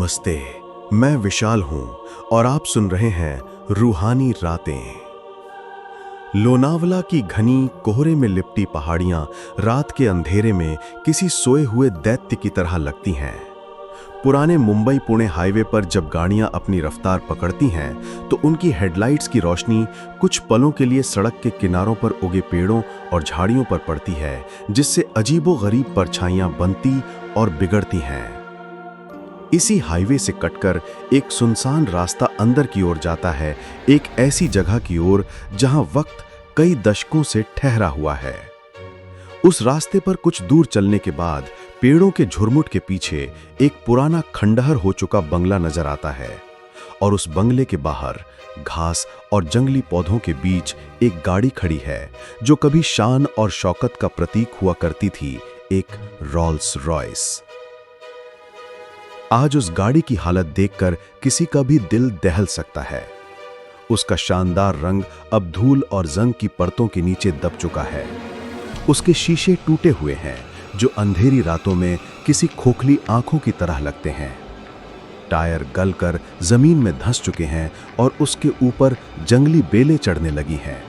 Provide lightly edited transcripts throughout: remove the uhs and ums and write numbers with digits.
नमस्ते, मैं विशाल हूं और आप सुन रहे हैं रूहानी रातें। लोनावला की घनी कोहरे में लिपटी पहाड़ियां रात के अंधेरे में किसी सोए हुए दैत्य की तरह लगती हैं। पुराने मुंबई पुणे हाईवे पर जब गाड़ियां अपनी रफ्तार पकड़ती हैं तो उनकी हेडलाइट्स की रोशनी कुछ पलों के लिए सड़क के किनारों पर उगे पेड़ों और झाड़ियों पर पड़ती है, जिससे अजीबोगरीब परछाइयां बनती और बिगड़ती हैं। इसी हाईवे से कटकर एक सुनसान रास्ता अंदर की ओर जाता है, एक ऐसी जगह की ओर जहां वक्त कई दशकों से ठहरा हुआ है। उस रास्ते पर कुछ दूर चलने के बाद पेड़ों के झुरमुट के पीछे एक पुराना खंडहर हो चुका बंगला नजर आता है और उस बंगले के बाहर घास और जंगली पौधों के बीच एक गाड़ी खड़ी है जो कभी शान और शौकत का प्रतीक हुआ करती थी, एक रोल्स रॉयस। आज उस गाड़ी की हालत देखकर किसी का भी दिल दहल सकता है। उसका शानदार रंग अब धूल और जंग की परतों के नीचे दब चुका है। उसके शीशे टूटे हुए हैं जो अंधेरी रातों में किसी खोखली आंखों की तरह लगते हैं। टायर गलकर जमीन में धंस चुके हैं और उसके ऊपर जंगली बेलें चढ़ने लगी हैं।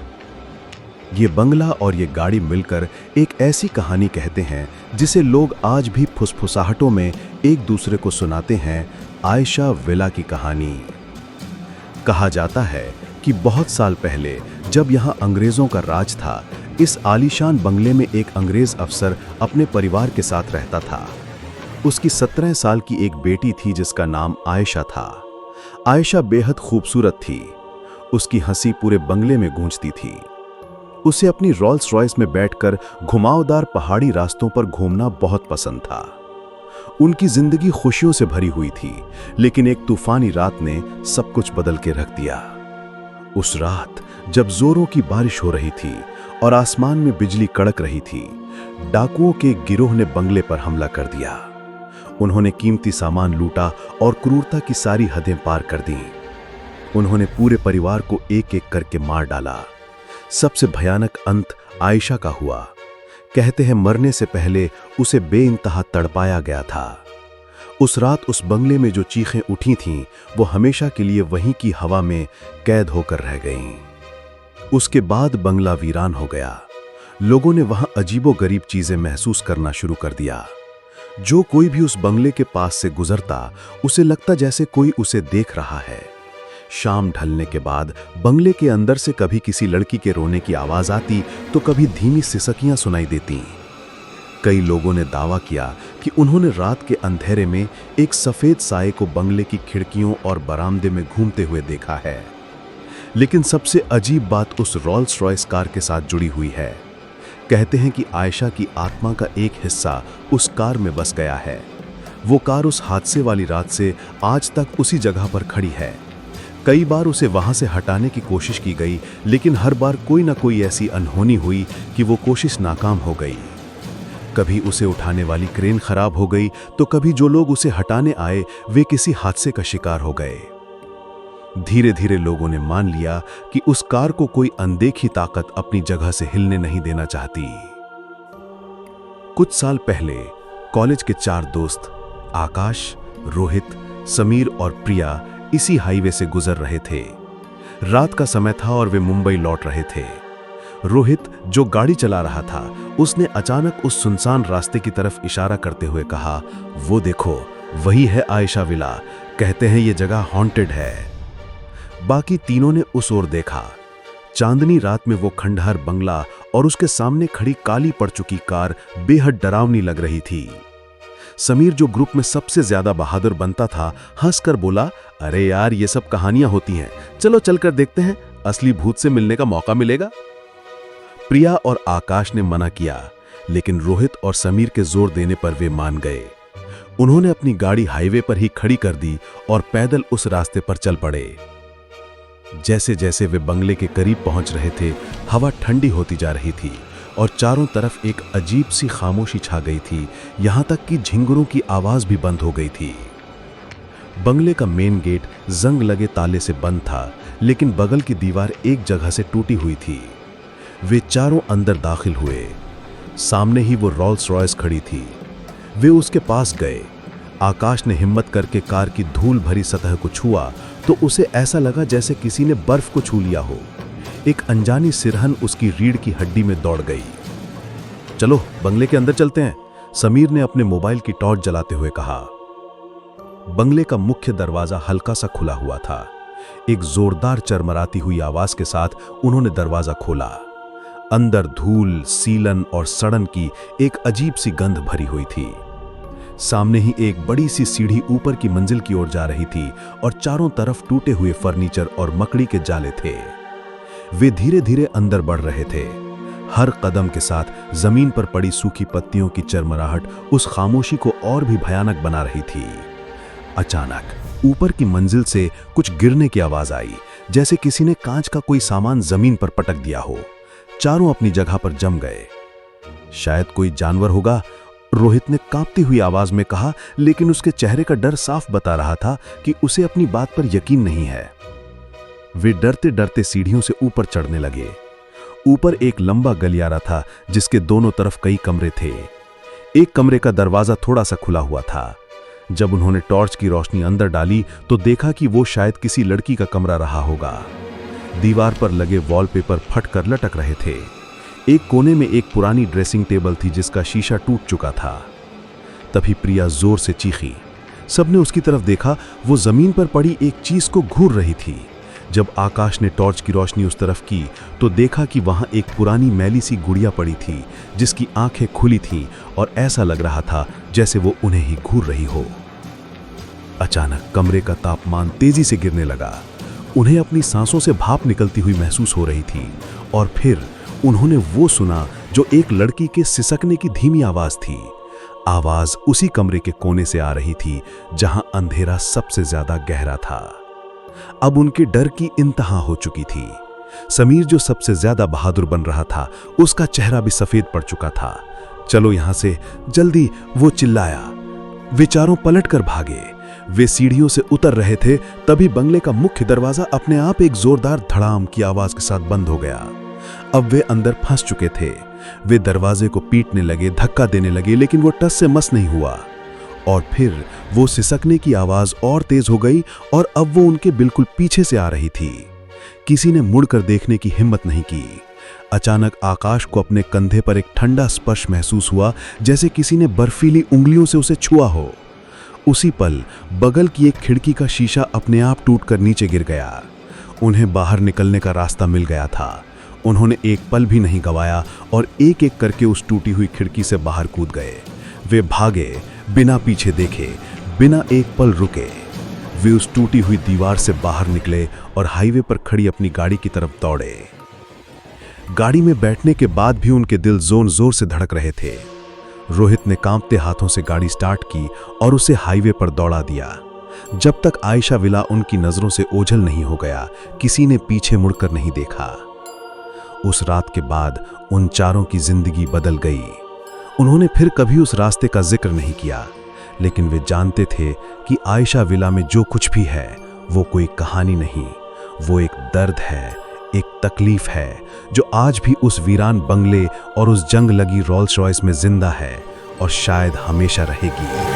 ये बंगला और ये गाड़ी मिलकर एक ऐसी कहानी कहते हैं जिसे लोग आज भी फुसफुसाहटों में एक दूसरे को सुनाते हैं, आयशा विला की कहानी। कहा जाता है कि बहुत साल पहले जब यहाँ अंग्रेजों का राज था, इस आलीशान बंगले में एक अंग्रेज अफसर अपने परिवार के साथ रहता था। उसकी 17 साल की एक बेटी थी जिसका नाम आयशा था। आयशा बेहद खूबसूरत थी। उसकी हंसी पूरे बंगले में गूंजती थी। उसे अपनी रोल्स रॉयस में बैठकर घुमावदार पहाड़ी रास्तों पर घूमना बहुत पसंद था। उनकी जिंदगी खुशियों से भरी हुई थी, लेकिन एक तूफानी रात ने सब कुछ बदल के रख दिया। उस रात जब जोरों की बारिश हो रही थी और आसमान में बिजली कड़क रही थी, डाकुओं के गिरोह ने बंगले पर हमला कर दिया। उन्होंने कीमती सामान लूटा और क्रूरता की सारी हदें पार कर दी। उन्होंने पूरे परिवार को एक एक करके मार डाला। सबसे भयानक अंत आयशा का हुआ। कहते हैं मरने से पहले उसे बेइंतहा तड़पाया गया था। उस रात उस बंगले में जो चीखें उठी थीं, वो हमेशा के लिए वहीं की हवा में कैद होकर रह गईं। उसके बाद बंगला वीरान हो गया। लोगों ने वहां अजीबोगरीब चीजें महसूस करना शुरू कर दिया। जो कोई भी उस बंगले के पास से गुजरता, उसे लगता जैसे कोई उसे देख रहा है। शाम ढलने के बाद बंगले के अंदर से कभी किसी लड़की के रोने की आवाज आती तो कभी धीमी सिसकियां सुनाई देती। कई लोगों ने दावा किया कि उन्होंने रात के अंधेरे में एक सफेद साए को बंगले की खिड़कियों और बरामदे में घूमते हुए देखा है। लेकिन सबसे अजीब बात उस रोल्स रॉयस कार के साथ जुड़ी हुई है। कहते हैं कि आयशा की आत्मा का एक हिस्सा उस कार में बस गया है। वो कार उस हादसे वाली रात से आज तक उसी जगह पर खड़ी है। कई बार उसे वहां से हटाने की कोशिश की गई, लेकिन हर बार कोई ना कोई ऐसी अनहोनी हुई कि वो कोशिश नाकाम हो गई। कभी उसे उठाने वाली क्रेन खराब हो गई, तो कभी जो लोग उसे हटाने आए वे किसी हादसे का शिकार हो गए। धीरे धीरे लोगों ने मान लिया कि उस कार को कोई अनदेखी ताकत अपनी जगह से हिलने नहीं देना चाहती। कुछ साल पहले कॉलेज के 4 दोस्त आकाश, रोहित, समीर और प्रिया इसी हाईवे से गुजर रहे थे। रात का समय था और वे मुंबई लौट रहे थे। रोहित, जो गाड़ी चला रहा था, उसने अचानक उस सुनसान रास्ते की तरफ इशारा करते हुए कहा, वो देखो, वही है आयशा विला। कहते हैं ये जगह हॉन्टेड है। बाकी तीनों ने उस ओर देखा। चांदनी रात में वो खंडहर बंगला और उसके सामने खड़ी काली पड़ चुकी कार बेहद डरावनी लग रही थी। समीर, जो ग्रुप में सबसे ज्यादा बहादुर बनता था, हंसकर बोला, अरे यार, ये सब कहानियां होती हैं, चलो चलकर देखते हैं, असली भूत से मिलने का मौका मिलेगा। प्रिया और आकाश ने मना किया, लेकिन रोहित और समीर के जोर देने पर वे मान गए। उन्होंने अपनी गाड़ी हाईवे पर ही खड़ी कर दी और पैदल उस रास्ते पर चल पड़े। जैसे जैसे वे बंगले के करीब पहुंच रहे थे, हवा ठंडी होती जा रही थी और चारों तरफ एक अजीब सी खामोशी छा गई थी। यहां तक कि झिंगुरों की आवाज भी बंद हो गई थी। बंगले का मेन गेट जंग लगे ताले से बंद था, लेकिन बगल की दीवार एक जगह से टूटी हुई थी। वे चारों अंदर दाखिल हुए। सामने ही वो रोल्स रॉयस खड़ी थी। वे उसके पास गए। आकाश ने हिम्मत करके कार की धूल भरी सतह को छुआ तो उसे ऐसा लगा जैसे किसी ने बर्फ को छू लिया हो। एक अनजानी सिरहन उसकी रीढ़ की हड्डी में दौड़ गई। चलो बंगले के अंदर चलते हैं, समीर ने अपने मोबाइल की टॉर्च जलाते हुए कहा। बंगले का मुख्य दरवाजा हल्का सा खुला हुआ था। एक जोरदार चरमराती हुई आवाज के साथ उन्होंने दरवाजा खोला। अंदर धूल, सीलन और सड़न की एक अजीब सी गंध भरी हुई थी। सामने ही एक बड़ी सी सीढ़ी ऊपर की मंजिल की ओर जा रही थी और चारों तरफ टूटे हुए फर्नीचर और मकड़ी के जाले थे। वे धीरे धीरे अंदर बढ़ रहे थे। हर कदम के साथ जमीन पर पड़ी सूखी पत्तियों की चरमराहट उस खामोशी को और भी भयानक बना रही थी। अचानक ऊपर की मंजिल से कुछ गिरने की आवाज आई, जैसे किसी ने कांच का कोई सामान जमीन पर पटक दिया हो। चारों अपनी जगह पर जम गए। शायद कोई जानवर होगा, रोहित ने कांपती हुई आवाज में कहा, लेकिन उसके चेहरे का डर साफ बता रहा था कि उसे अपनी बात पर यकीन नहीं है। वे डरते डरते सीढ़ियों से ऊपर चढ़ने लगे। ऊपर एक लंबा गलियारा था जिसके दोनों तरफ कई कमरे थे। एक कमरे का दरवाजा थोड़ा सा खुला हुआ था। जब उन्होंने टॉर्च की रोशनी अंदर डाली तो देखा कि वो शायद किसी लड़की का कमरा रहा होगा। दीवार पर लगे वॉलपेपर फटकर लटक रहे थे। एक कोने में एक पुरानी ड्रेसिंग टेबल थी जिसका शीशा टूट चुका था। तभी प्रिया जोर से चीखी। सबने उसकी तरफ देखा। वो जमीन पर पड़ी एक चीज को घूर रही थी। जब आकाश ने टॉर्च की रोशनी उस तरफ की तो देखा कि वहां एक पुरानी मैली सी गुड़िया पड़ी थी जिसकी आंखें खुली थीं और ऐसा लग रहा था जैसे वो उन्हें ही घूर रही हो। अचानक कमरे का तापमान तेजी से गिरने लगा। उन्हें अपनी सांसों से भाप निकलती हुई महसूस हो रही थी और फिर उन्होंने वो सुना जो एक लड़की के सिसकने की धीमी आवाज थी। आवाज उसी कमरे के कोने से आ रही थी जहां अंधेरा सबसे ज्यादा गहरा था। अब उनके डर की इंतहा हो चुकी थी। समीर जो सबसे ज्यादा बहादुर बन रहा था, उसका चेहरा भी सफेद पड़ चुका था। चलो यहां से जल्दी, वो चिल्लाया। वे चारों पलट कर भागे। वे सीढ़ियों से उतर रहे थे, तभी बंगले का मुख्य दरवाजा अपने आप एक जोरदार धड़ाम की आवाज के साथ बंद हो गया। अब वे अंदर फंस चुके थे। वे दरवाजे को पीटने लगे, धक्का देने लगे, लेकिन वो टस से मस नहीं हुआ। और फिर वो सिसकने की आवाज और तेज हो गई और अब वो उनके बिल्कुल पीछे से आ रही थी। किसी ने मुड़कर देखने की हिम्मत नहीं की। अचानक आकाश को अपने कंधे पर एक ठंडा स्पर्श महसूस हुआ, जैसे किसी ने बर्फीली उंगलियों से उसे छुआ हो। उसी पल बगल की एक खिड़की का शीशा अपने आप टूटकर नीचे गिर गया। उन्हें बाहर निकलने का रास्ता मिल गया था। उन्होंने एक पल भी नहीं गंवाया और एक एक करके उस टूटी हुई खिड़की से बाहर कूद गए। वे भागे, बिना पीछे देखे, बिना एक पल रुके। वे उस टूटी हुई दीवार से बाहर निकले और हाईवे पर खड़ी अपनी गाड़ी की तरफ दौड़े। गाड़ी में बैठने के बाद भी उनके दिल जोर जोर से धड़क रहे थे। रोहित ने कांपते हाथों से गाड़ी स्टार्ट की और उसे हाईवे पर दौड़ा दिया। जब तक आयशा विला उनकी नजरों से ओझल नहीं हो गया, किसी ने पीछे मुड़कर नहीं देखा। उस रात के बाद उन चारों की जिंदगी बदल गई। उन्होंने फिर कभी उस रास्ते का जिक्र नहीं किया, लेकिन वे जानते थे कि आयशा विला में जो कुछ भी है वो कोई कहानी नहीं, वो एक दर्द है, एक तकलीफ है जो आज भी उस वीरान बंगले और उस जंग लगी रोल्स रॉयस में जिंदा है और शायद हमेशा रहेगी।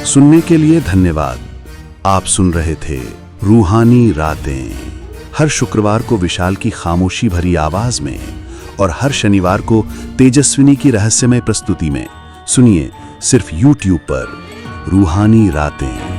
सुनने के लिए धन्यवाद। आप सुन रहे थे रूहानी रातें, हर शुक्रवार को विशाल की खामोशी भरी आवाज में और हर शनिवार को तेजस्विनी की रहस्यमय प्रस्तुति में। सुनिए सिर्फ YouTube पर रूहानी रातें।